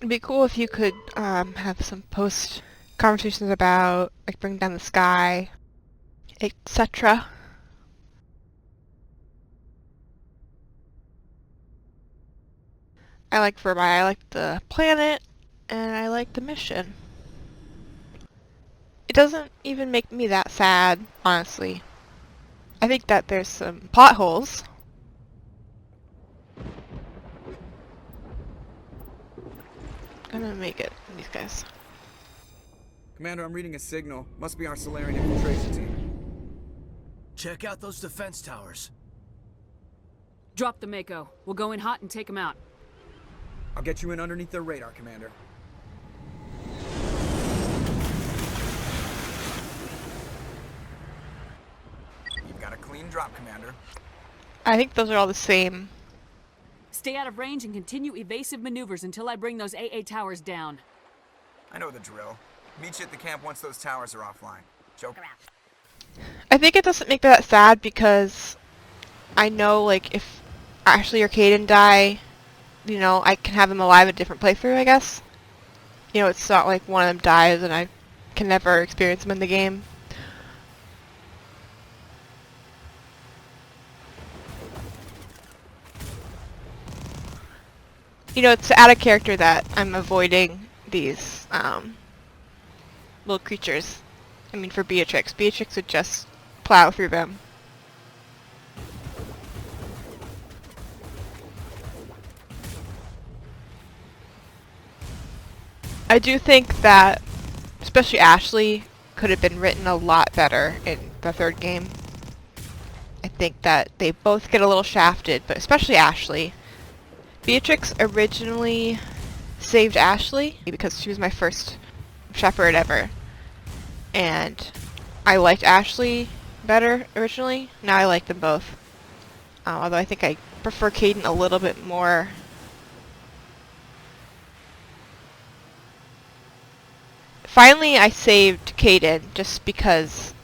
It'd be cool if you could have some post conversations about like bring down the sky, etc. I like Virmire, I like the planet, and I like the mission. It doesn't even make me that sad, honestly. I think that there's some plot holes. I'm gonna make it, these guys. Commander, I'm reading a signal. Must be our Solarian infiltration team. Check out those defense towers. Drop the Mako. We'll go in hot and take them out. I'll get you in underneath their radar, Commander. You've got a clean drop, Commander. I think those are all the same. Stay out of range and continue evasive maneuvers until I bring those AA towers down. I know the drill. Meet you at the camp once those towers are offline. Joker out. I think it doesn't make me that sad because I know, like, if Ashley or Caden die, you know, I can have them alive in a different playthrough, I guess. You know, it's not like one of them dies and I can never experience them in the game. You know, it's out of character that I'm avoiding these little creatures. I mean, for Beatrix. Beatrix would just plow through them. I do think that, especially Ashley, could have been written a lot better in the third game. I think that they both get a little shafted, but especially Ashley. Beatrix originally saved Ashley because she was my first Shepard ever. And I liked Ashley better originally. Now I like them both. Although I think I prefer Caden a little bit more. Finally, I saved Caden just because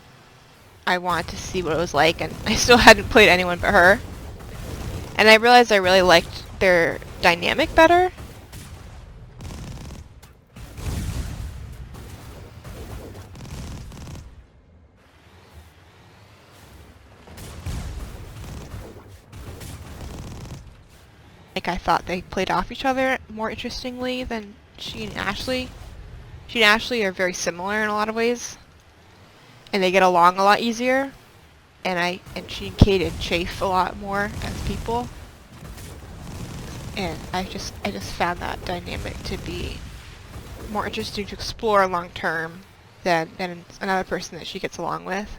I wanted to see what it was like, and I still hadn't played anyone but her. And I realized I really liked their dynamic better. Like, I thought they played off each other more interestingly than she and Ashley. She and Ashley are very similar in a lot of ways, and they get along a lot easier. And she and Caden chafe a lot more as people. And I just found that dynamic to be more interesting to explore long term than another person that she gets along with.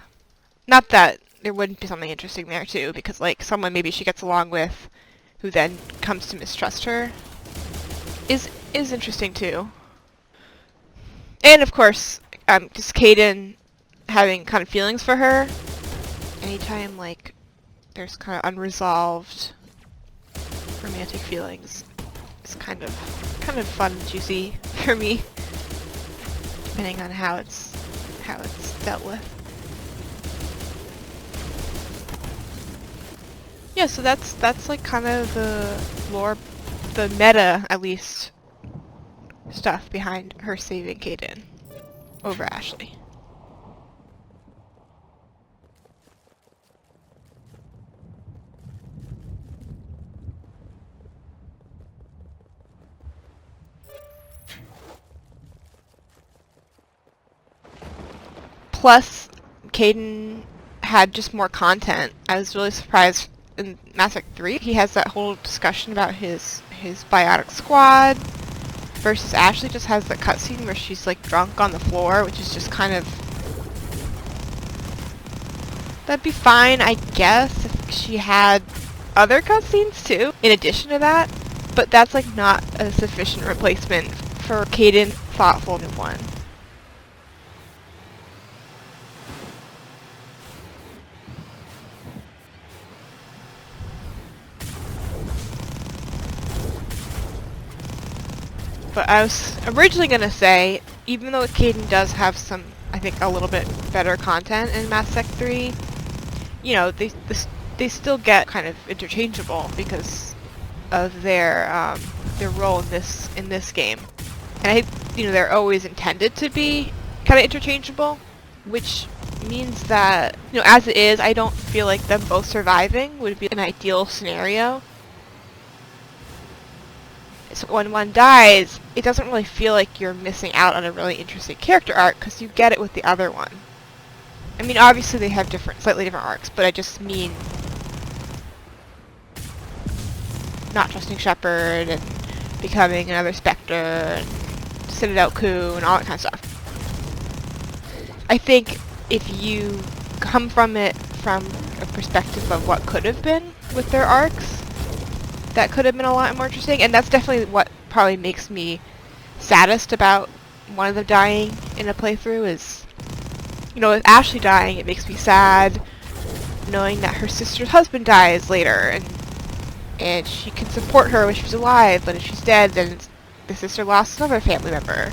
Not that there wouldn't be something interesting there too, because like someone maybe she gets along with who then comes to mistrust her is interesting too. And of course, just Caden having kind of feelings for her. Anytime like there's kind of unresolved romantic feelings, it's kind of fun and juicy for me, depending on how it's dealt with. Yeah, so that's like kind of the lore, the meta at least, stuff behind her saving Caden over Ashley. Plus, Caden had just more content. I was really surprised in Mass Effect 3. He has that whole discussion about his biotic squad, versus Ashley just has the cutscene where she's like drunk on the floor, which is just kind of... That'd be fine, I guess, if she had other cutscenes too, in addition to that, but that's like not a sufficient replacement for Caden thoughtful one. But I was originally going to say, even though Caden does have some, I think, a little bit better content in Mass Effect 3, you know, they still get kind of interchangeable, because of their role in this game. And I think, they're always intended to be kind of interchangeable, which means that, as it is, I don't feel like them both surviving would be an ideal scenario. So when one dies, it doesn't really feel like you're missing out on a really interesting character arc, because you get it with the other one. I mean, obviously they have slightly different arcs, but I just mean not trusting Shepard and becoming another Spectre and Citadel coup and all that kind of stuff. I think if you come from it from a perspective of what could have been with their arcs, that could have been a lot more interesting, and that's definitely what probably makes me saddest about one of them dying in a playthrough is, with Ashley dying, it makes me sad knowing that her sister's husband dies later, and she can support her when she's alive, but if she's dead, then the sister lost another family member.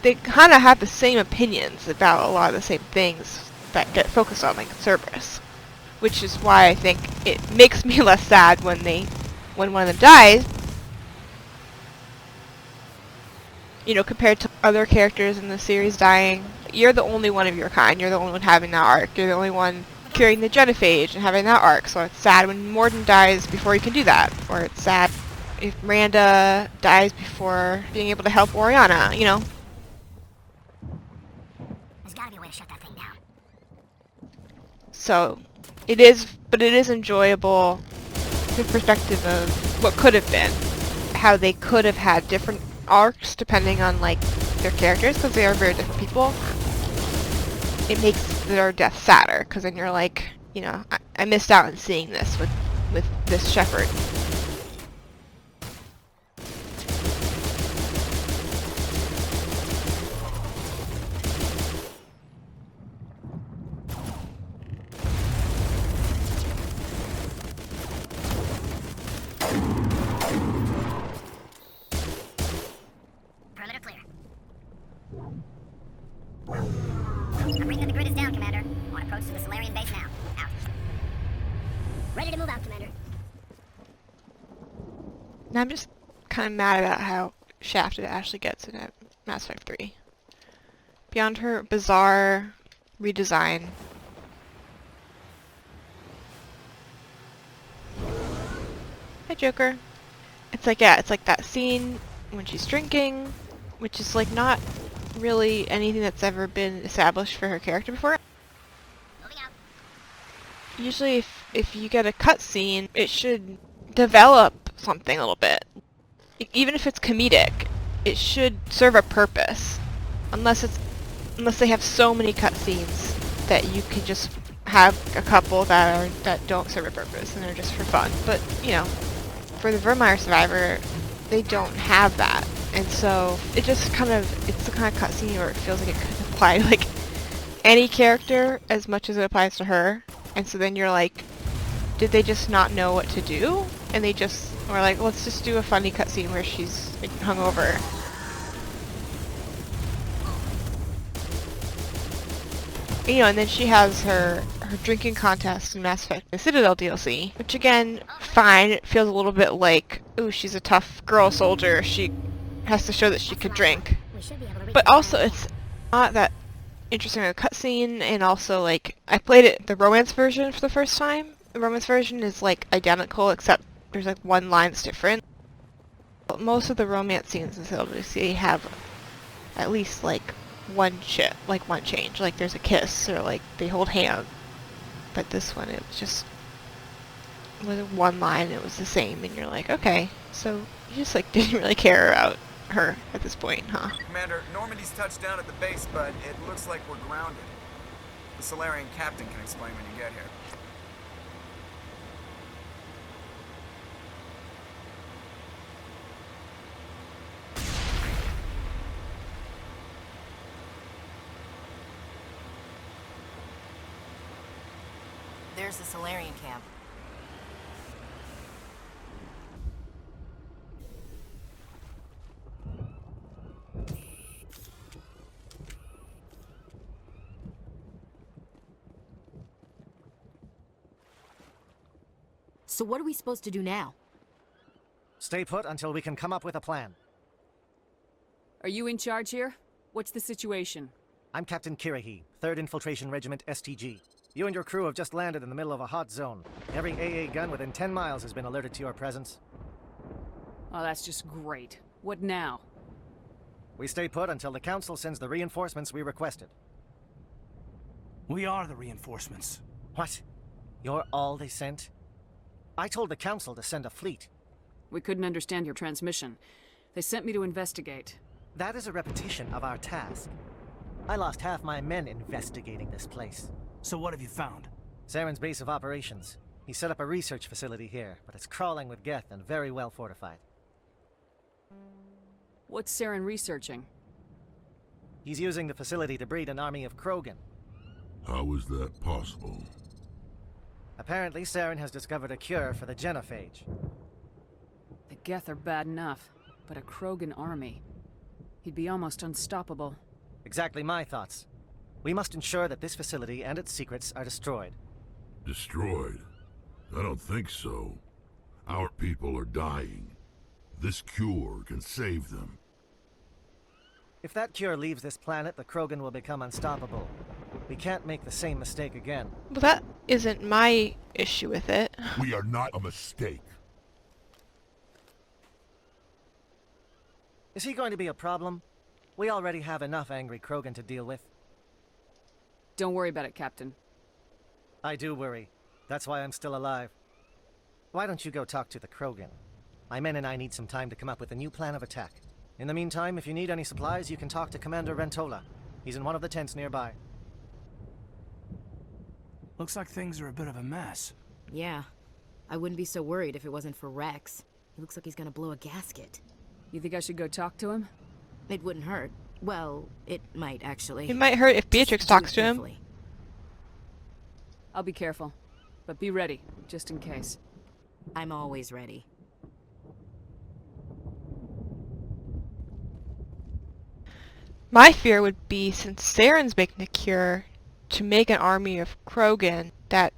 They kind of have the same opinions about a lot of the same things that get focused on, like Cerberus. Which is why I think it makes me less sad when one of them dies. Compared to other characters in the series dying. You're the only one of your kind. You're the only one having that arc. You're the only one curing the genophage and having that arc. So it's sad when Morden dies before you can do that. Or it's sad if Miranda dies before being able to help Oriana, There's gotta be a way to shut that thing down. So, it is enjoyable from the perspective of what could have been. How they could have had different arcs depending on, their characters, because they are very different people. It makes their death sadder, because then you're like, I missed out on seeing this with this Shepard. Perimeter clear. I'm reading that the grid is down, Commander. On approach to the Solarian base now. Out. Ready to move out, Commander. And I'm just kind of mad about how shafted Ashley gets in Mass Effect 3. Beyond her bizarre redesign. Hi, Joker. It's like that scene when she's drinking, which is not really anything that's ever been established for her character before. Moving out. Usually if you get a cutscene, it should develop something a little bit. Even if it's comedic, it should serve a purpose. Unless they have so many cutscenes that you can just have a couple that don't serve a purpose and they're just for fun. But, for the Virmire survivor, they don't have that. And so it's the kind of cutscene where it feels like it could apply to any character as much as it applies to her. And so then you're like, did they just not know what to do? And they just were like, let's just do a funny cutscene where she's hungover. And then she has her drinking contest in Mass Effect, the Citadel DLC, which again, fine, it feels a little bit like, ooh, she's a tough girl soldier, she has to show that she could drink. We should be able to reach But the also, Solarian it's not that interesting of a cutscene, and also, I played the romance version for the first time. The romance version is, identical, except there's, one line that's different. But most of the romance scenes in Citadel DLC have at least, one change. There's a kiss, or, they hold hands. But this one, it was just with one line, it was the same, and you're like, okay, so you just, didn't really care about her at this point, huh? Commander, Normandy's touched down at the base, but it looks like we're grounded. The Solarian captain can explain when you get here. There's the Solarian camp. So what are we supposed to do now? Stay put until we can come up with a plan. Are you in charge here? What's the situation? I'm Captain Kirahi, 3rd Infiltration Regiment STG. You and your crew have just landed in the middle of a hot zone. Every AA gun within 10 miles has been alerted to your presence. Oh, that's just great. What now? We stay put until the Council sends the reinforcements we requested. We are the reinforcements. What? You're all they sent? I told the Council to send a fleet. We couldn't understand your transmission. They sent me to investigate. That is a repetition of our task. I lost half my men investigating this place. So what have you found? Saren's base of operations. He set up a research facility here, but it's crawling with Geth and very well fortified. What's Saren researching? He's using the facility to breed an army of Krogan. How is that possible? Apparently, Saren has discovered a cure for the genophage. The Geth are bad enough, but a Krogan army. He'd be almost unstoppable. Exactly my thoughts. We must ensure that this facility and its secrets are destroyed. Destroyed? I don't think so. Our people are dying. This cure can save them. If that cure leaves this planet, the Krogan will become unstoppable. We can't make the same mistake again. Well, that isn't my issue with it. We are not a mistake. Is he going to be a problem? We already have enough angry Krogan to deal with. Don't worry about it, Captain. I do worry. That's why I'm still alive. Why don't you go talk to the Krogan? My men and I need some time to come up with a new plan of attack. In the meantime, if you need any supplies, you can talk to Commander Rentola. He's in one of the tents nearby. Looks like things are a bit of a mess. Yeah. I wouldn't be so worried if it wasn't for Rex. He looks like he's gonna blow a gasket. You think I should go talk to him? It wouldn't hurt. Well, it might actually. It might hurt if Beatrix Just do talks it to him. carefully. I'll be careful. But be ready, just in case. I'm always ready. My fear would be, since Saren's making a cure, to make an army of Krogan, that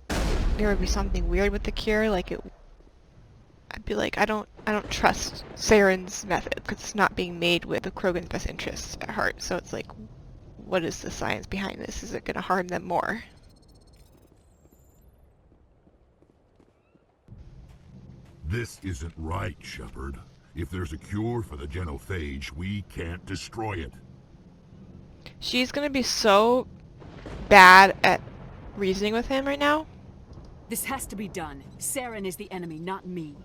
there would be something weird with the cure, like I'd be like, I don't trust Saren's method, because it's not being made with the Krogan's best interests at heart, so it's like, what is the science behind this? Is it going to harm them more? This isn't right, Shepard. If there's a cure for the genophage, we can't destroy it. She's going to be so bad at reasoning with him right now. This has to be done. Saren is the enemy, not me.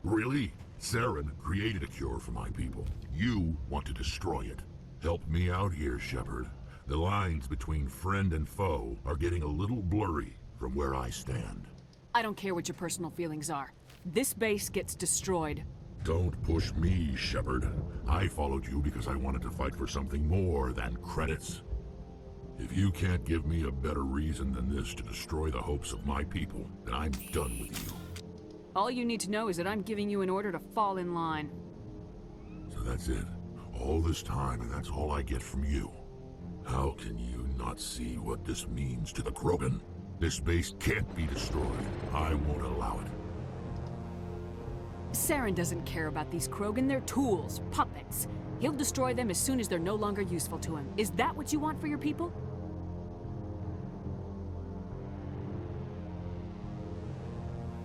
Really? Saren created a cure for my people. You want to destroy it. Help me out here, Shepard. The lines between friend and foe are getting a little blurry from where I stand. I don't care what your personal feelings are. This base gets destroyed. Don't push me, Shepard. I followed you because I wanted to fight for something more than credits. If you can't give me a better reason than this to destroy the hopes of my people, then I'm done with you. All you need to know is that I'm giving you an order to fall in line. So that's it. All this time, and that's all I get from you. How can you not see what this means to the Krogan? This base can't be destroyed. I won't allow it. Saren doesn't care about these Krogan. They're tools, puppets. He'll destroy them as soon as they're no longer useful to him. Is that what you want for your people?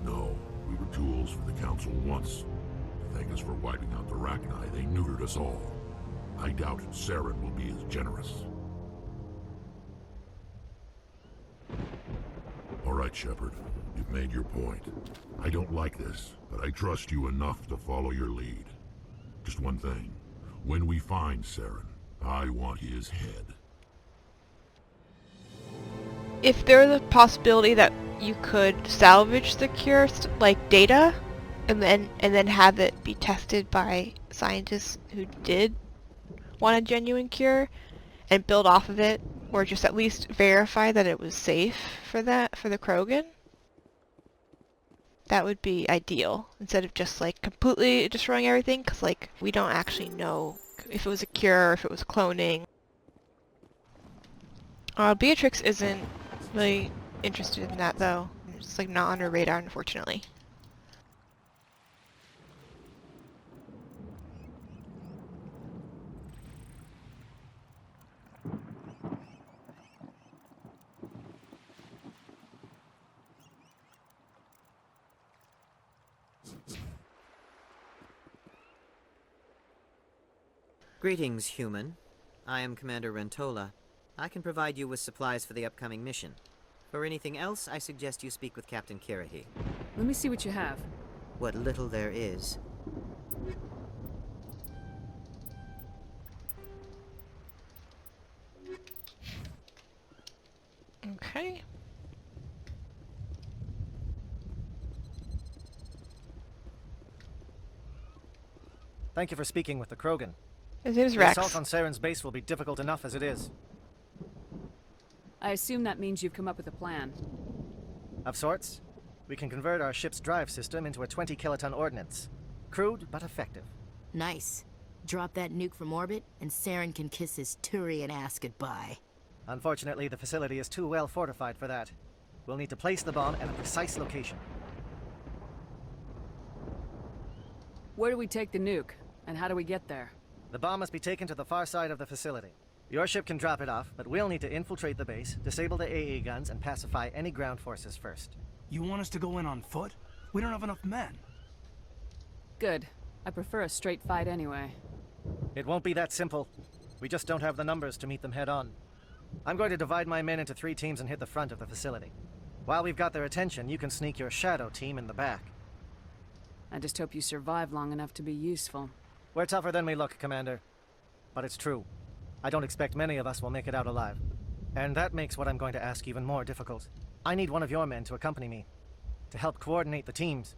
No, we were tools for the Council once. To thank us for wiping out the Rachni, they neutered us all. I doubt Saren will be as generous. All right, Shepard. You've made your point. I don't like this, but I trust you enough to follow your lead. Just one thing. When we find Saren, I want his head. If there was a possibility that you could salvage the cure, like data, and then have it be tested by scientists who did want a genuine cure, and build off of it, or just at least verify that it was safe for the Krogan, that would be ideal, instead of just like completely destroying everything, because like we don't actually know if it was a cure or if it was cloning. Beatrix isn't really interested in that though. It's like not on our radar, unfortunately. Greetings, human. I am Commander Rentola. I can provide you with supplies for the upcoming mission. For anything else, I suggest you speak with Captain Kirahi. Let me see what you have. What little there is. Okay. Thank you for speaking with the Krogan. His name is The Rex. assault on Saren's base will be difficult enough as it is. I assume that means you've come up with a plan. Of sorts. We can convert our ship's drive system into a 20-kiloton ordnance. Crude, but effective. Nice. Drop that nuke from orbit, and Saren can kiss his Turian ass goodbye. Unfortunately, the facility is too well fortified for that. We'll need to place the bomb at a precise location. Where do we take the nuke? And how do we get there? The bomb must be taken to the far side of the facility. Your ship can drop it off, but we'll need to infiltrate the base, disable the AA guns, and pacify any ground forces first. You want us to go in on foot? We don't have enough men. Good. I prefer a straight fight anyway. It won't be that simple. We just don't have the numbers to meet them head-on. I'm going to divide my men into 3 teams and hit the front of the facility. While we've got their attention, you can sneak your shadow team in the back. I just hope you survive long enough to be useful. We're tougher than we look, Commander. But it's true. I don't expect many of us will make it out alive. And that makes what I'm going to ask even more difficult. I need one of your men to accompany me, to help coordinate the teams.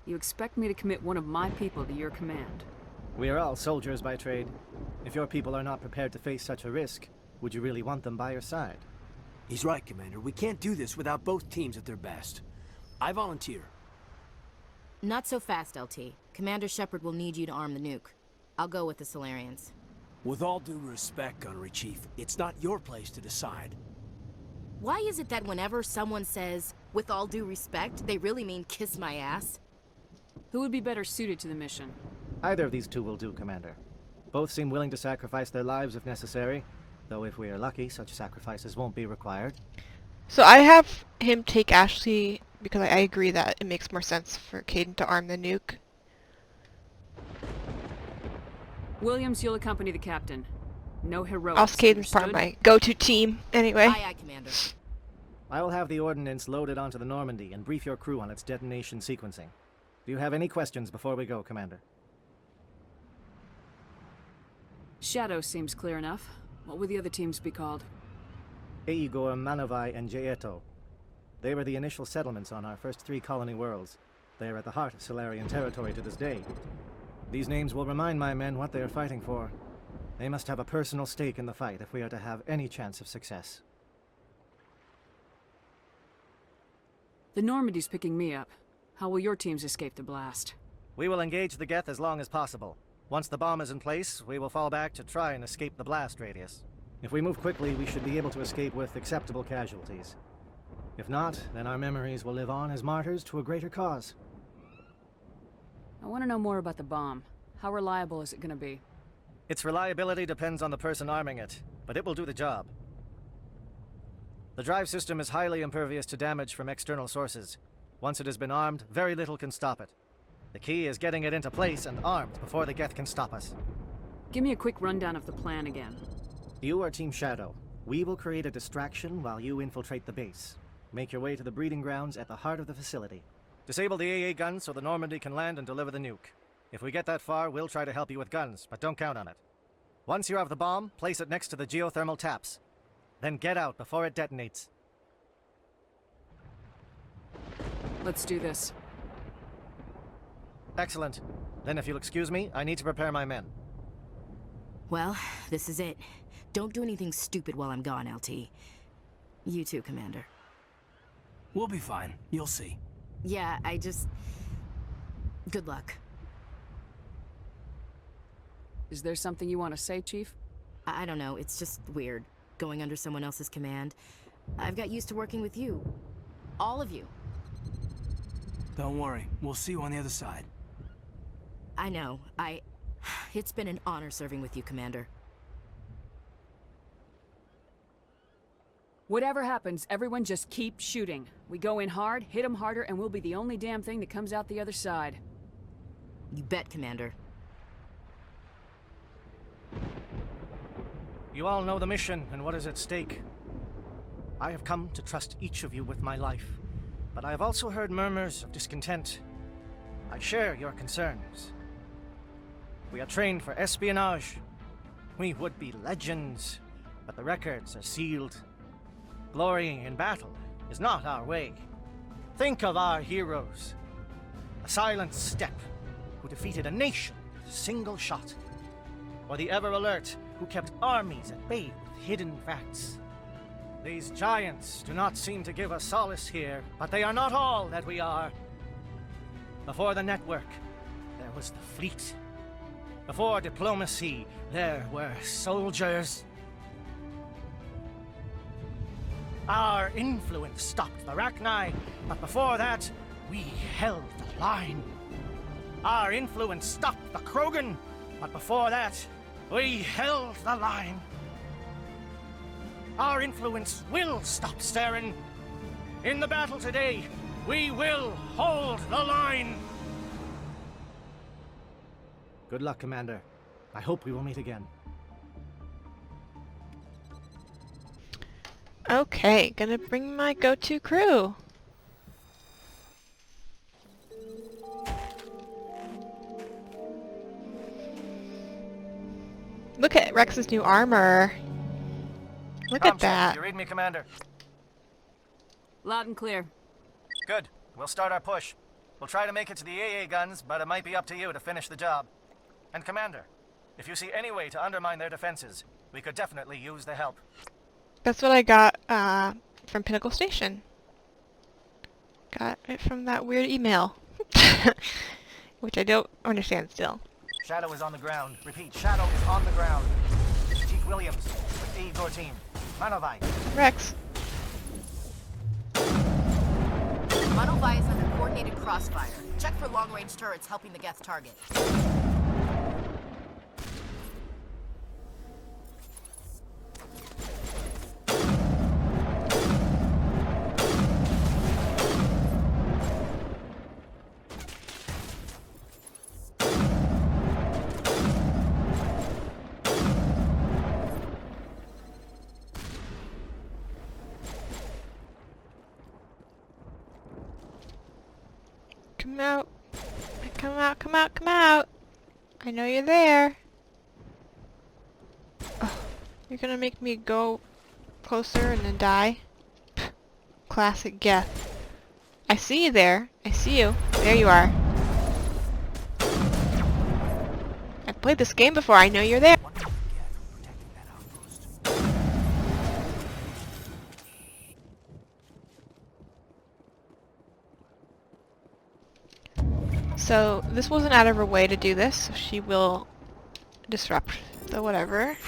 You expect me to commit one of my people to your command? We are all soldiers by trade. If your people are not prepared to face such a risk, would you really want them by your side? He's right, Commander. We can't do this without both teams at their best. I volunteer. Not so fast, LT. Commander Shepard will need you to arm the nuke. I'll go with the Solarians. With all due respect, Gunnery Chief, it's not your place to decide. Why is it that whenever someone says, with all due respect, they really mean kiss my ass? Who would be better suited to the mission? Either of these two will do, Commander. Both seem willing to sacrifice their lives if necessary, though if we are lucky, such sacrifices won't be required. So I have him take Ashley because I agree that it makes more sense for Caden to arm the nuke. Williams, you'll accompany the captain. No heroics. Also, Caden's part of my go-to team anyway. Aye, aye, Commander. I will have the ordnance loaded onto the Normandy and brief your crew on its detonation sequencing. Do you have any questions before we go, Commander? Shadow seems clear enough. What would the other teams be called? Igor, Manovai, and Jaeto. They were the initial settlements on our first 3 colony worlds. They are at the heart of Solarian territory to this day. These names will remind my men what they are fighting for. They must have a personal stake in the fight if we are to have any chance of success. The Normandy's picking me up. How will your teams escape the blast? We will engage the Geth as long as possible. Once the bomb is in place, we will fall back to try and escape the blast radius. If we move quickly, we should be able to escape with acceptable casualties. If not, then our memories will live on as martyrs to a greater cause. I want to know more about the bomb. How reliable is it going to be? Its reliability depends on the person arming it, but it will do the job. The drive system is highly impervious to damage from external sources. Once it has been armed, very little can stop it. The key is getting it into place and armed before the Geth can stop us. Give me a quick rundown of the plan again. You are Team Shadow. We will create a distraction while you infiltrate the base. Make your way to the breeding grounds at the heart of the facility. Disable the AA guns so the Normandy can land and deliver the nuke. If we get that far, we'll try to help you with guns, but don't count on it. Once you have the bomb, place it next to the geothermal taps. Then get out before it detonates. Let's do this. Excellent. Then if you'll excuse me, I need to prepare my men. Well, this is it. Don't do anything stupid while I'm gone, LT. You too, Commander. We'll be fine. You'll see. Yeah, good luck. Is there something you want to say, Chief? I don't know, it's just weird, going under someone else's command. I've got used to working with you. All of you. Don't worry, we'll see you on the other side. I know. It's been an honor serving with you, Commander. Whatever happens, everyone just keep shooting. We go in hard, hit them harder, and we'll be the only damn thing that comes out the other side. You bet, Commander. You all know the mission and what is at stake. I have come to trust each of you with my life, but I have also heard murmurs of discontent. I share your concerns. We are trained for espionage. We would be legends, but the records are sealed. Glorying in battle is not our way. Think of our heroes. A silent step who defeated a nation with a single shot. Or the ever-alert who kept armies at bay with hidden facts. These giants do not seem to give us solace here, but they are not all that we are. Before the network, there was the fleet. Before diplomacy, there were soldiers. Our influence stopped the Rachni, but before that, we held the line. Our influence stopped the Krogan, but before that, we held the line. Our influence will stop Saren. In the battle today, we will hold the line. Good luck, Commander. I hope we will meet again. Okay, gonna bring my go-to crew. Look at Rex's new armor. Look at that. You read me, Commander? Loud and clear. Good. We'll start our push. We'll try to make it to the AA guns, but it might be up to you to finish the job. And Commander, if you see any way to undermine their defenses, we could definitely use the help. That's what I got from Pinnacle Station. Got it from that weird email. Which I don't understand still. Shadow is on the ground. Repeat, Shadow is on the ground. Chief Williams with E14. Manovai. Rex. Manovai is under coordinated crossfire. Check for long-range turrets helping the Geth target. Come out. Come out, come out, come out. I know you're there. Oh, you're gonna make me go closer and then die? Pff, classic Geth. I see you there. I see you. There you are. I've played this game before. I know you're there. So, this wasn't out of her way to do this, so she will disrupt the whatever.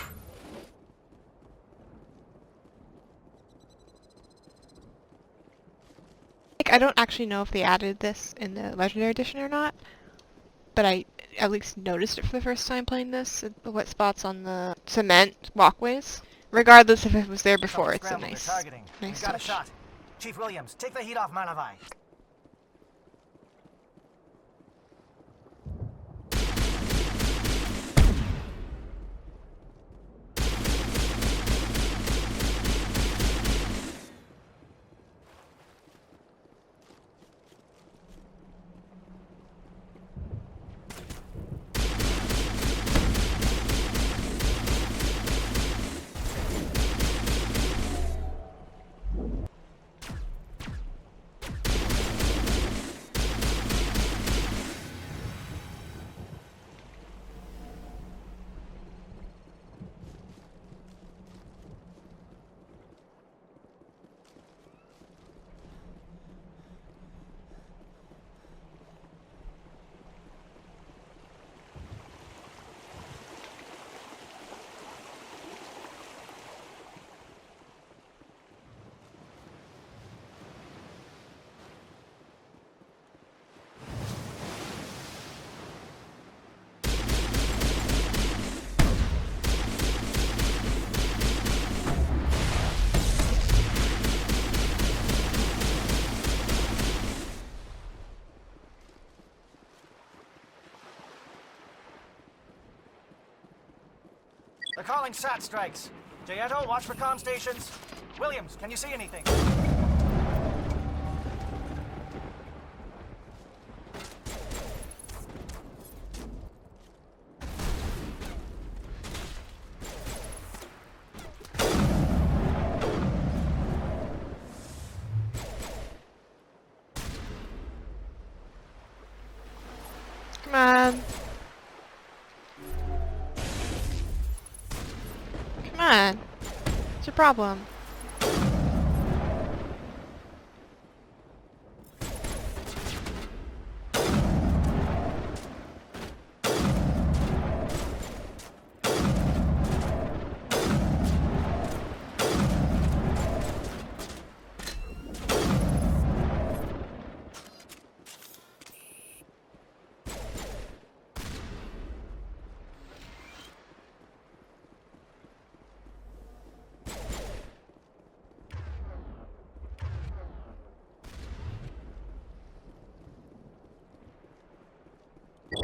I don't actually know if they added this in the Legendary Edition or not, but I at least noticed it for the first time playing this, the wet spots on the cement walkways. Regardless if it was there before, it's a nice Got a touch. shot. Chief Williams, take the heat off Manovai. calling SAT strikes. Jayeto, watch for comm stations. Williams, can you see anything? Come on. Come on. What's your problem?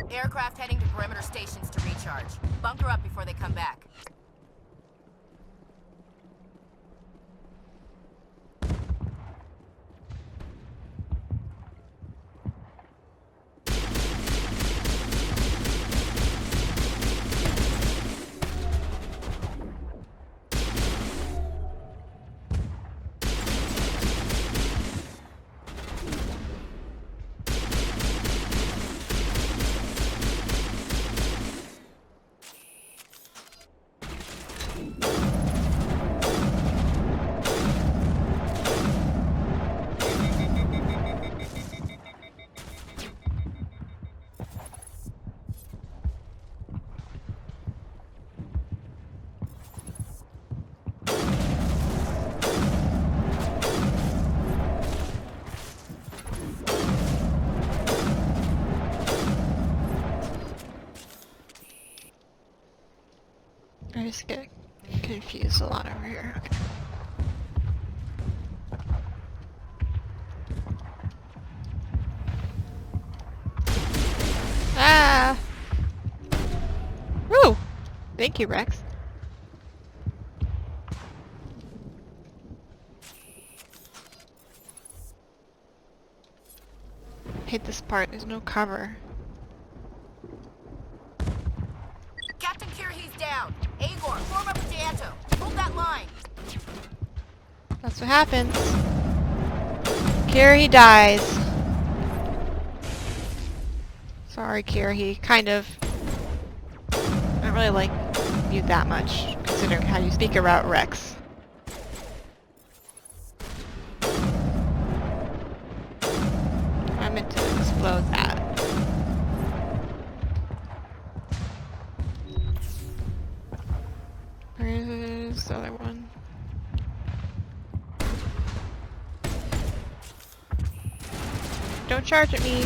Aircraft heading to perimeter stations to recharge. Bunker up before they come back. I just get confused a lot over here. Okay. Ah! Woo! Thank you, Rex. Hate this part, there's no cover. Captain Kirhy's down. Agor, form up with Jayeto. Hold that line. That's what happens. Kirhy dies. Sorry, Kirhy. Kind of. I don't really like you that much, considering how you speak about Rex. I meant to explode that. Where's the other one? Don't charge at me.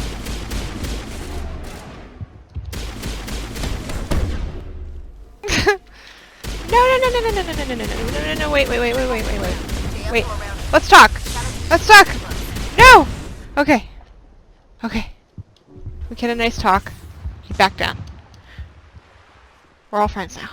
No, wait, wait. Let's talk. Let's talk. No! Okay. Okay. We had a nice talk. You back down. We're all friends now.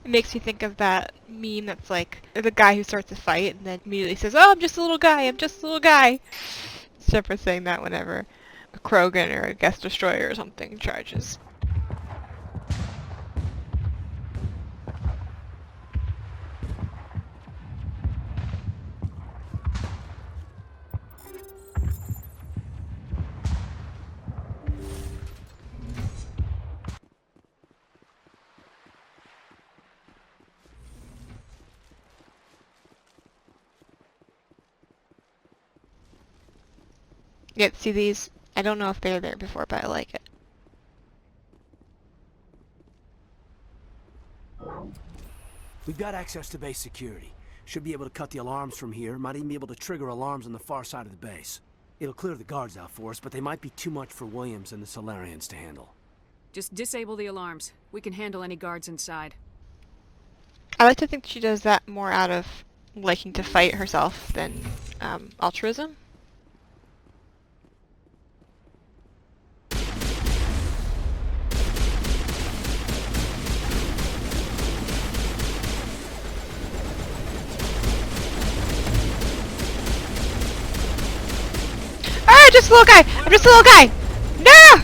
It makes me think of that meme that's like, the guy who starts a fight and then immediately says, "Oh, I'm just a little guy, I'm just a little guy." Shepard saying that whenever a Krogan or a guest destroyer or something charges. Yeah, see these? I don't know if they were there before, but I like it. We've got access to base security. Should be able to cut the alarms from here. Might even be able to trigger alarms on the far side of the base. It'll clear the guards out for us, but they might be too much for Williams and the Solarians to handle. Just disable the alarms. We can handle any guards inside. I like to think she does that more out of liking to fight herself than altruism. just a little guy! I'm just a little guy! No!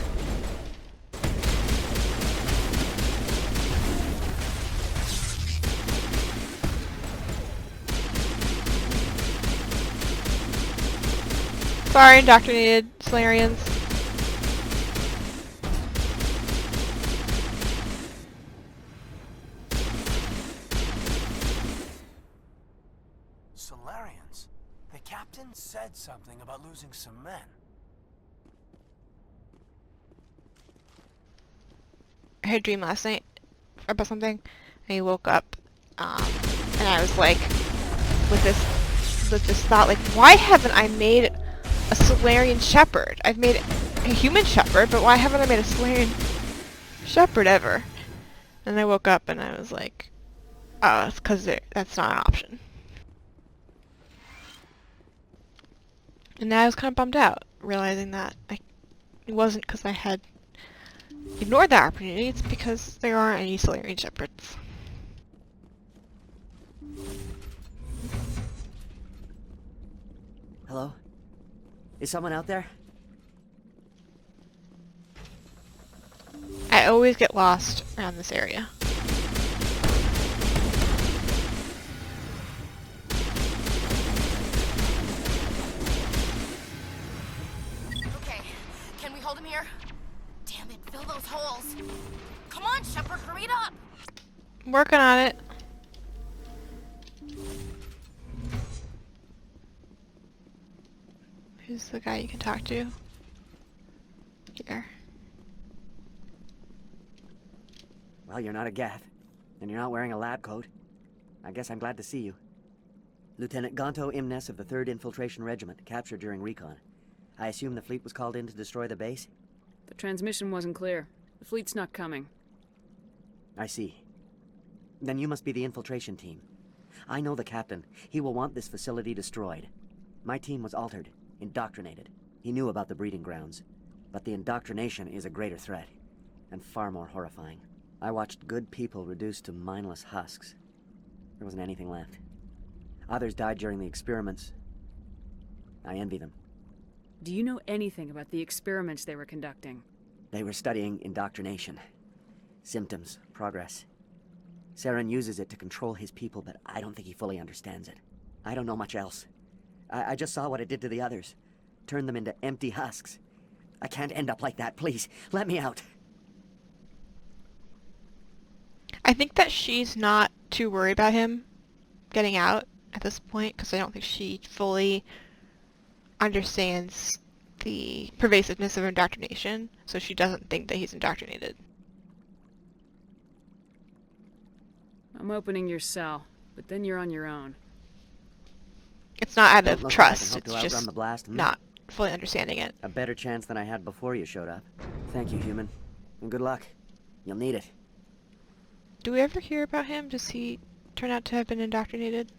Sorry, indoctrinated Solarians. Solarians? The captain said something about losing some men. I had a dream last night about something, and he woke up, and I was like, with this thought, like, why haven't I made a Solarian Shepard? I've made a human Shepard, but why haven't I made a Solarian Shepard ever? And I woke up and I was like, oh, it's because that's not an option. And now I was kind of bummed out, realizing that it wasn't because I had ignored that opportunity, it's because there aren't any Solarian Shepards. Hello? Is someone out there? I always get lost around this area. Okay, can we hold him here? Damn it, fill those holes. Come on, Shepard, hurry it up. I'm working on it. Who's the guy you can talk to? Here. Well, you're not a Gath, and you're not wearing a lab coat. I guess I'm glad to see you. Lieutenant Gonto Imnes of the 3rd Infiltration Regiment, captured during recon. I assume the fleet was called in to destroy the base? The transmission wasn't clear. The fleet's not coming. I see. Then you must be the infiltration team. I know the captain. He will want this facility destroyed. My team was altered, indoctrinated. He knew about the breeding grounds. But the indoctrination is a greater threat, and far more horrifying. I watched good people reduced to mindless husks. There wasn't anything left. Others died during the experiments. I envy them. Do you know anything about the experiments they were conducting? They were studying indoctrination. Symptoms, progress. Saren uses it to control his people, but I don't think he fully understands it. I don't know much else. I just saw what it did to the others. Turned them into empty husks. I can't end up like that, please. Let me out. I think that she's not too worried about him getting out at this point, because I don't think she fully understands the pervasiveness of indoctrination, so she doesn't think that he's indoctrinated. I'm opening your cell, but then you're on your own. It's not out Don't of look trust, like I can help it's to outrun just the blast, hmm? not fully understanding it. A better chance than I had before you showed up. Thank you, human. And good luck. You'll need it. Do we ever hear about him? Does he turn out to have been indoctrinated?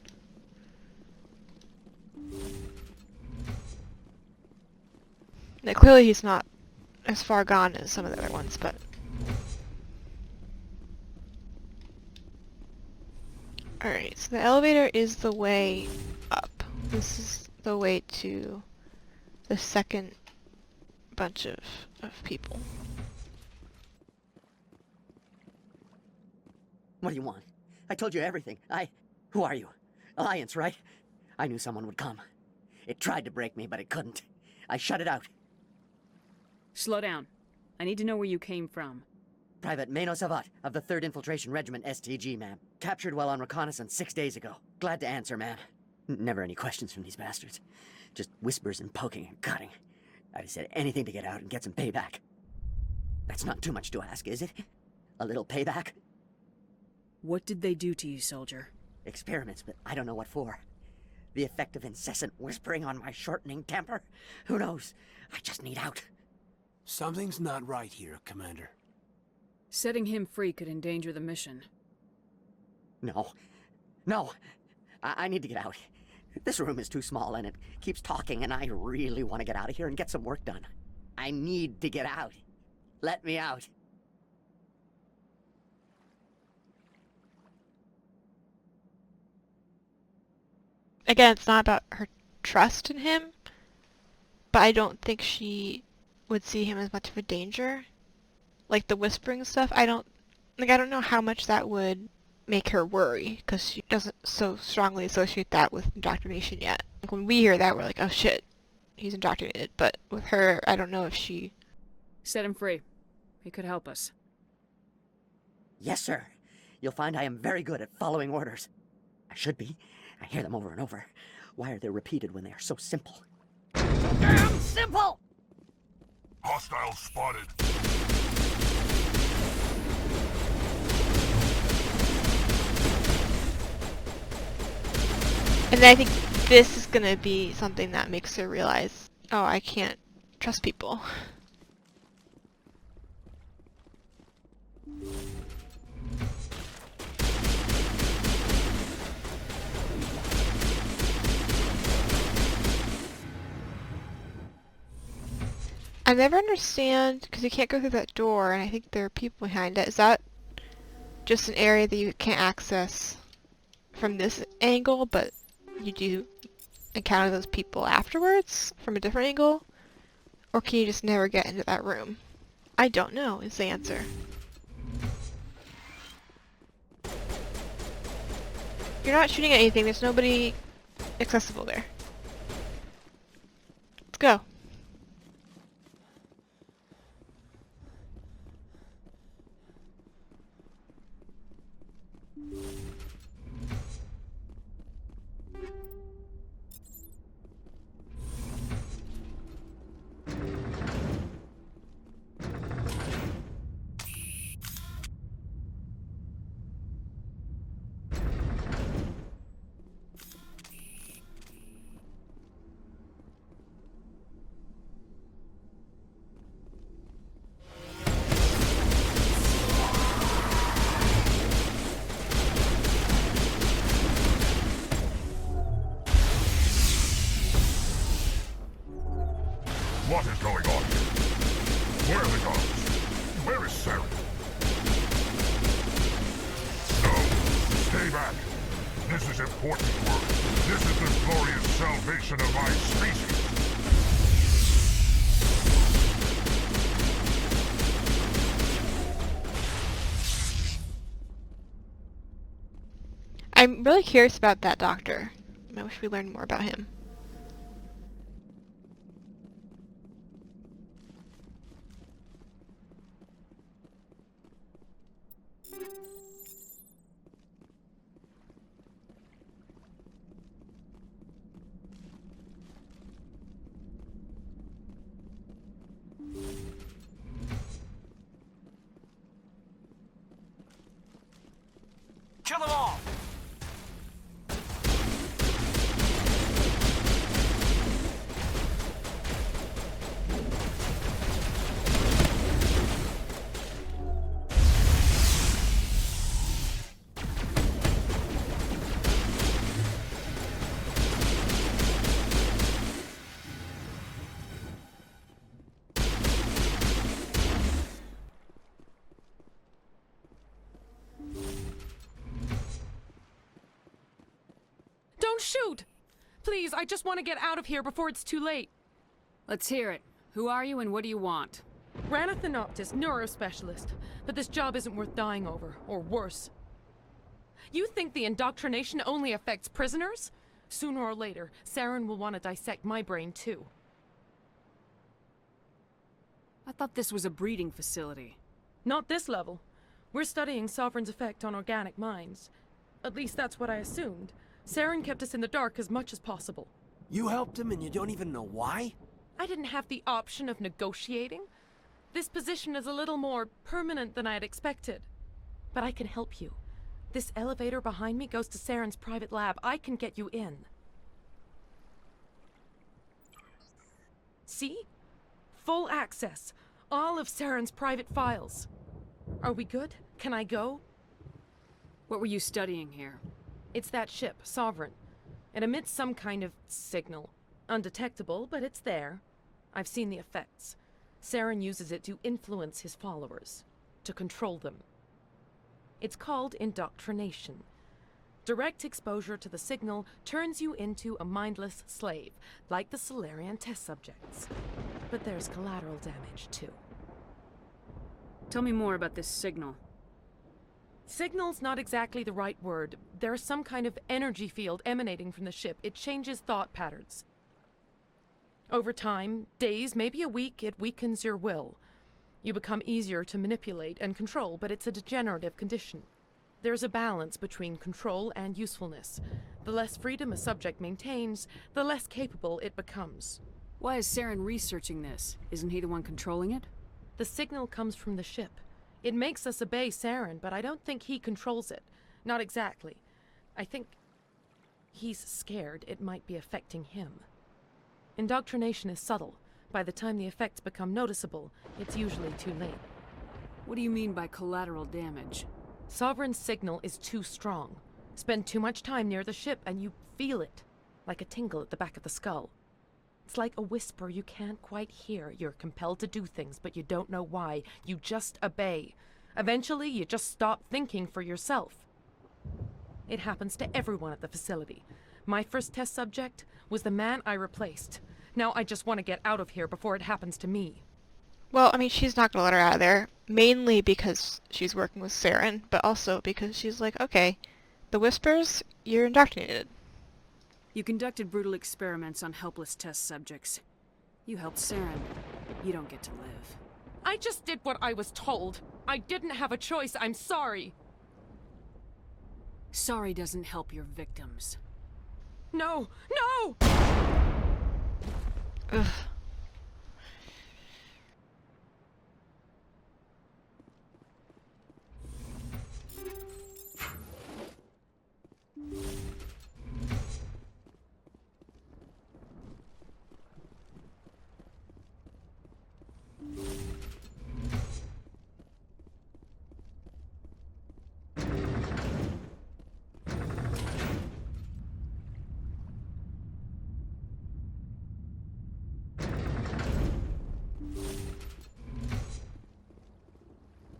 Now, clearly he's not as far gone as some of the other ones, but... Alright, so the elevator is the way up. This is the way to the second bunch of people. What do you want? I told you everything. Who are you? Alliance, right? I knew someone would come. It tried to break me, but it couldn't. I shut it out. Slow down. I need to know where you came from. Private Mano Savat of the 3rd Infiltration Regiment STG, ma'am. Captured while on reconnaissance 6 days ago. Glad to answer, ma'am. Never any questions from these bastards. Just whispers and poking and cutting. I'd have said anything to get out and get some payback. That's not too much to ask, is it? A little payback? What did they do to you, soldier? Experiments, but I don't know what for. The effect of incessant whispering on my shortening temper? Who knows? I just need out. Something's not right here, Commander. Setting him free could endanger the mission. No. No! I need to get out. This room is too small and it keeps talking and I really want to get out of here and get some work done. I need to get out. Let me out. Again, it's not about her trust in him. but I don't think she would see him as much of a danger. Like the whispering stuff, I don't know how much that would make her worry, because she doesn't so strongly associate that with indoctrination yet. Like when we hear that, we're like, oh shit, he's indoctrinated. But with her, I don't know if she... Set him free. He could help us. Yes, sir. You'll find I am very good at following orders. I should be. I hear them over and over. Why are they repeated when they are so simple? Damn simple! Hostile spotted. And I think this is gonna be something that makes her realize, oh, I can't trust people. I never understand, because you can't go through that door, and I think there are people behind it. Is that just an area that you can't access from this angle, but you do encounter those people afterwards from a different angle? Or can you just never get into that room? I don't know is the answer. You're not shooting at anything, there's nobody accessible there. Let's go. What is going on here? Where are the guards? Where is Sarah? No, stay back. This is important work. This is the glorious salvation of my species. I'm really curious about that doctor. I wish we learned more about him. Kill them all! Don't shoot! Please, I just want to get out of here before it's too late. Let's hear it. Who are you and what do you want? Ranathanoptis, neurospecialist. But this job isn't worth dying over, or worse. You think the indoctrination only affects prisoners? Sooner or later, Saren will want to dissect my brain too. I thought this was a breeding facility. Not this level. We're studying Sovereign's effect on organic minds. At least that's what I assumed. Saren kept us in the dark as much as possible. You helped him and you don't even know why? I didn't have the option of negotiating. This position is a little more permanent than I had expected. But I can help you. This elevator behind me goes to Saren's private lab. I can get you in. See? Full access. All of Saren's private files. Are we good? Can I go? What were you studying here? It's that ship, Sovereign. It emits some kind of signal. Undetectable, but it's there. I've seen the effects. Saren uses it to influence his followers. To control them. It's called indoctrination. Direct exposure to the signal turns you into a mindless slave, like the Solarian test subjects. But there's collateral damage, too. Tell me more about this signal. Signal's not exactly the right word. There's some kind of energy field emanating from the ship. It changes thought patterns. Over time, days, maybe a week, it weakens your will. You become easier to manipulate and control, but it's a degenerative condition. There's a balance between control and usefulness. The less freedom a subject maintains, the less capable it becomes. Why is Saren researching this? Isn't he the one controlling it? The signal comes from the ship. It makes us obey Saren, but I don't think he controls it. Not exactly. I think he's scared it might be affecting him. Indoctrination is subtle. By the time the effects become noticeable, it's usually too late. What do you mean by collateral damage? Sovereign's signal is too strong. Spend too much time near the ship and you feel it, like a tingle at the back of the skull. It's like a whisper you can't quite hear. You're compelled to do things, but you don't know why. You just obey. Eventually, you just stop thinking for yourself. It happens to everyone at the facility. My first test subject was the man I replaced. Now I just want to get out of here before it happens to me. Well, I mean, she's not gonna let her out of there, mainly because she's working with Saren, but also because she's like, okay, the Whispers, you're indoctrinated. You conducted brutal experiments on helpless test subjects. You helped Saren. You don't get to live. I just did what I was told. I didn't have a choice. I'm sorry. Sorry doesn't help your victims. No! No! Ugh.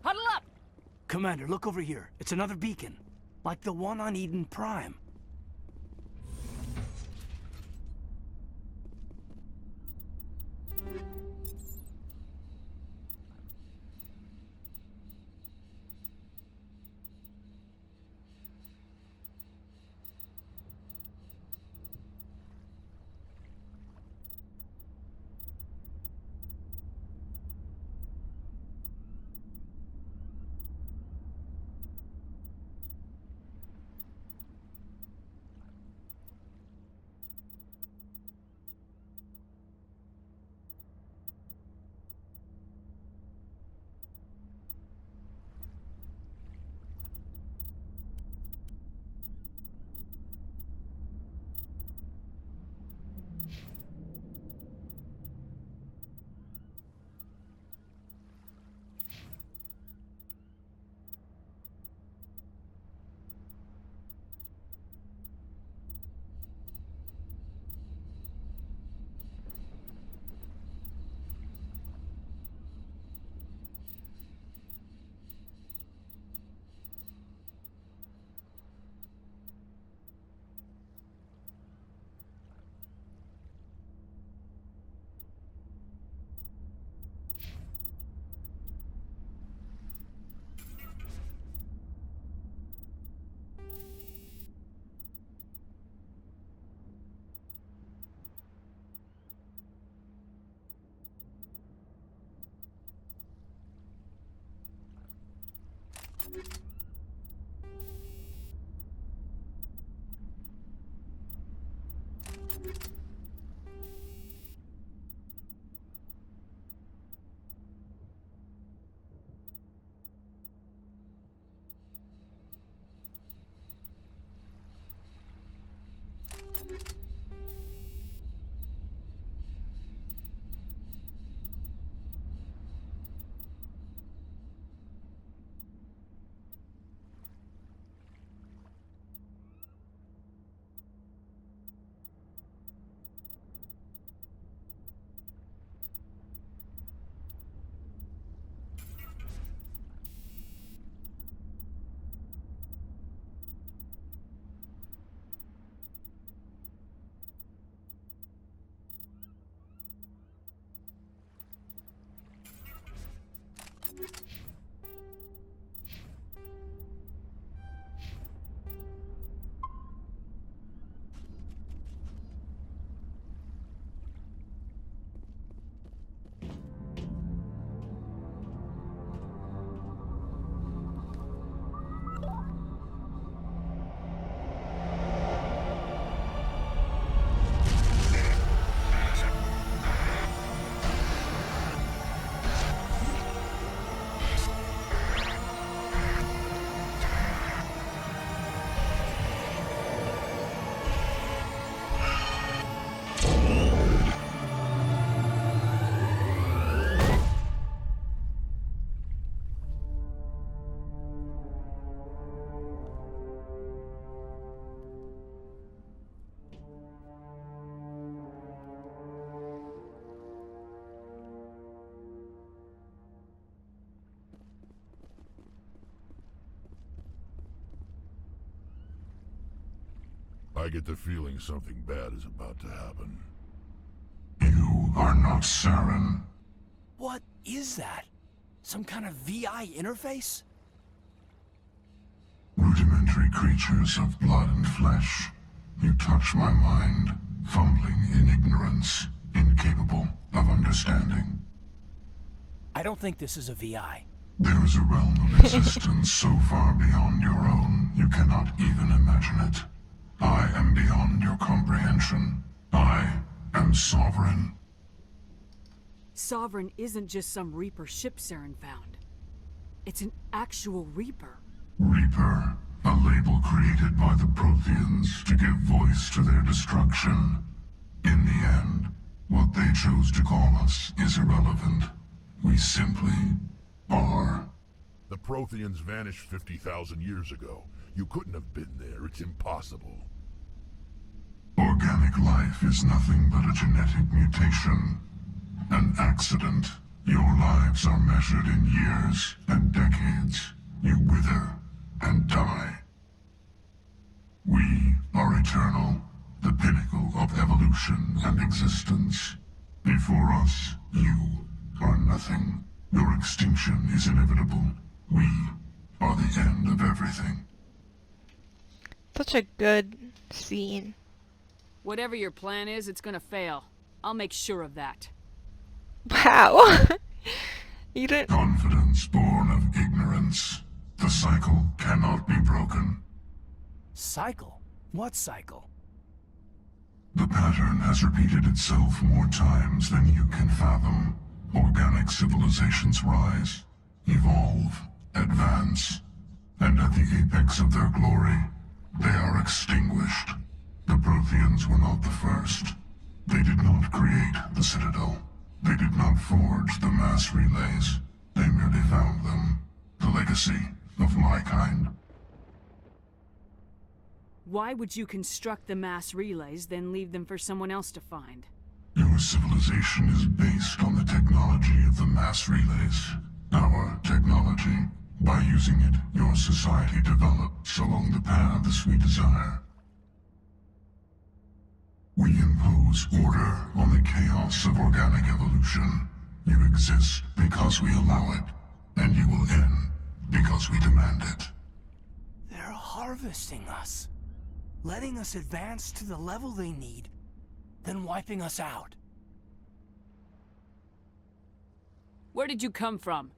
Huddle up! Commander, look over here. It's another beacon. Like the one on Eden Prime. I get the feeling something bad is about to happen. You are not Saren. What is that? Some kind of VI interface? Rudimentary creatures of blood and flesh. You touch my mind, fumbling in ignorance, incapable of understanding. I don't think this is a VI. There is a realm of existence so far beyond your own, you cannot even imagine it. I am beyond your comprehension. I am sovereign. Sovereign isn't just some Reaper ship Saren found. It's an actual Reaper. Reaper, a label created by the Protheans to give voice to their destruction. In the end, what they chose to call us is irrelevant. We simply are. The Protheans vanished 50,000 years ago. You couldn't have been there. It's impossible. Organic life is nothing but a genetic mutation. An accident. Your lives are measured in years and decades. You wither and die. We are eternal, the pinnacle of evolution and existence. Before us, you are nothing. Your extinction is inevitable. We are the end of everything. Such a good scene. Whatever your plan is, it's gonna fail. I'll make sure of that. Wow. You didn't... Confidence born of ignorance. The cycle cannot be broken. Cycle? What cycle? The pattern has repeated itself more times than you can fathom. Organic civilizations rise, evolve, advance, and at the apex of their glory, they are extinguished. The Protheans were not the first. They did not create the Citadel. They did not forge the mass relays. They merely found them. The legacy of my kind. Why would you construct the mass relays, then leave them for someone else to find? Your civilization is based on the technology of the mass relays. Our technology. By using it, your society develops along the paths we desire. We impose order on the chaos of organic evolution. You exist because we allow it, and you will end because we demand it. They're harvesting us. Letting us advance to the level they need, then wiping us out. Where did you come from?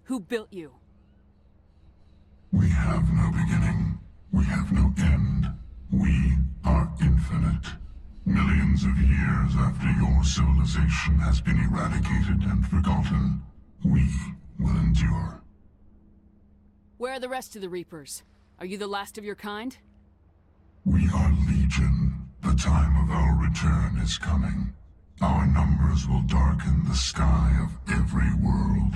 Who built you? We have no beginning. We have no end. We are infinite. Millions of years after your civilization has been eradicated and forgotten, we will endure. Where are the rest of the Reapers? Are you the last of your kind? We are Legion. The time of our return is coming. Our numbers will darken the sky of every world.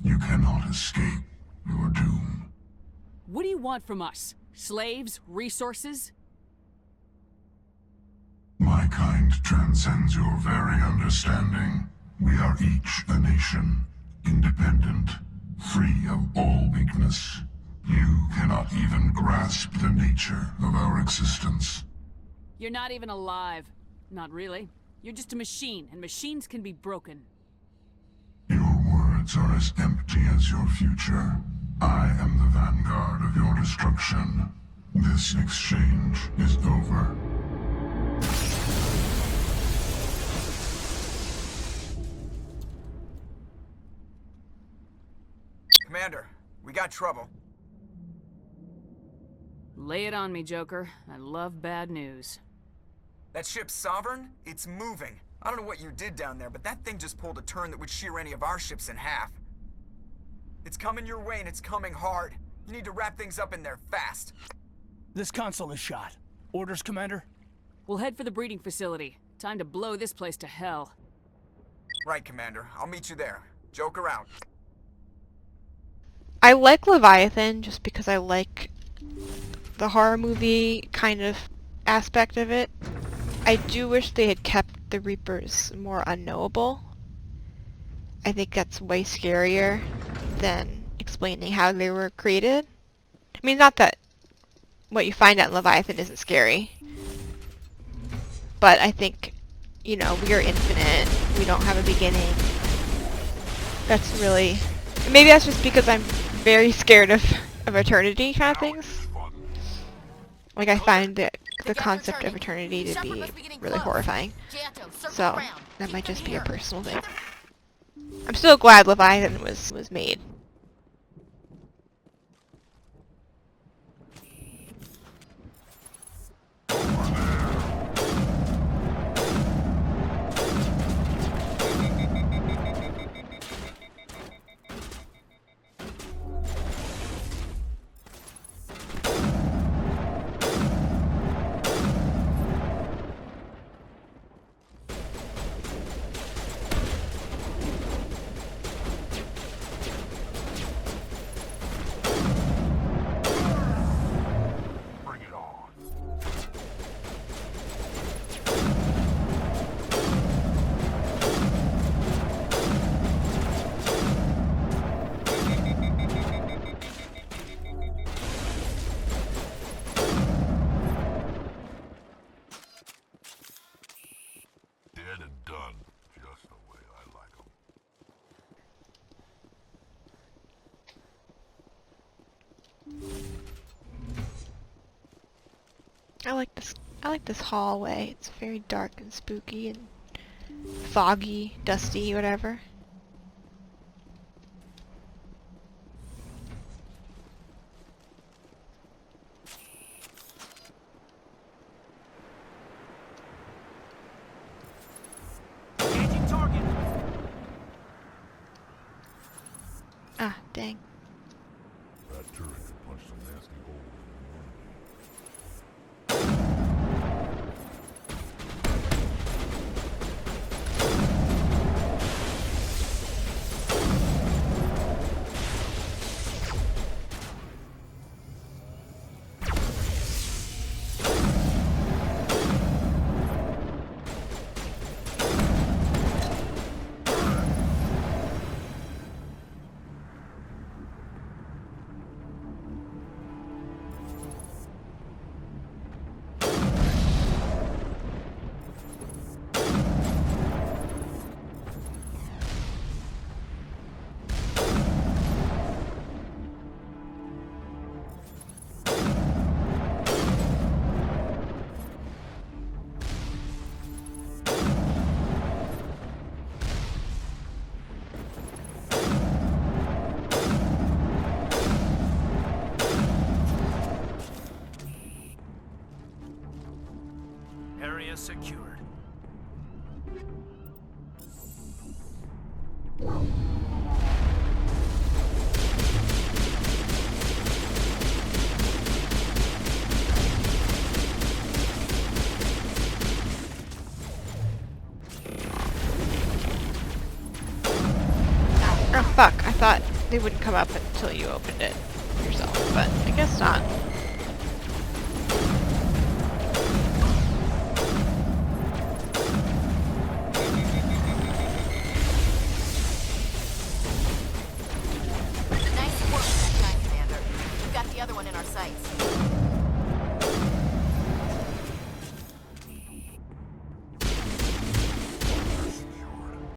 You cannot escape your doom. What do you want from us? Slaves? Resources? My kind transcends your very understanding. We are each a nation, independent, free of all weakness. You cannot even grasp the nature of our existence. You're not even alive. Not really. You're just a machine, and machines can be broken. Your words are as empty as your future. I am the vanguard of your destruction. This exchange is over. Commander, we got trouble. Lay it on me, Joker. I love bad news. That ship's Sovereign? It's moving. I don't know what you did down there, but that thing just pulled a turn that would shear any of our ships in half. It's coming your way, and it's coming hard. You need to wrap things up in there fast. This console is shot. Orders, Commander? We'll head for the breeding facility. Time to blow this place to hell. Right, Commander. I'll meet you there. Joker out. I like Leviathan just because I like the horror movie kind of aspect of it. I do wish they had kept the Reapers more unknowable. I think that's way scarier than explaining how they were created. I mean, not that what you find out in Leviathan isn't scary, but I think, you know, we are infinite. We don't have a beginning. That's really... Maybe that's just because I'm very scared of eternity kind of things. Like, I find the concept of eternity to be really horrifying. So, that might just be a personal thing. I'm still glad Leviathan was made. I like this hallway. It's very dark and spooky and foggy, dusty, whatever. Engaging target. Ah, dang. That turret could punch some nasty holes. Area secured. Oh fuck, I thought they wouldn't come up until you opened it yourself, but I guess not.